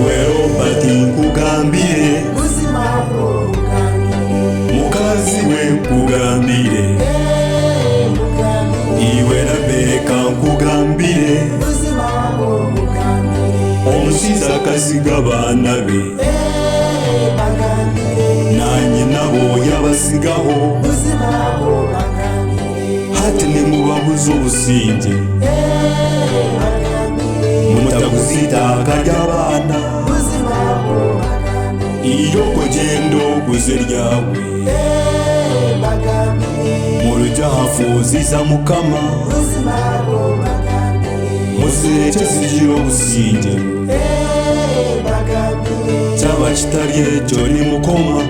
iwe Robert nkugambire mukazi we nkugambire iwe Rebeka nkugambire omusiza akasiga abaana be nanye nabo yabasigaho hati nimubabuza obusinge mutaguzitaka ry'abaana iyo kugendo guze ryawe murujahafuziza mukama muzireke zigira obusinge cyaba kitari ekyo nimukoma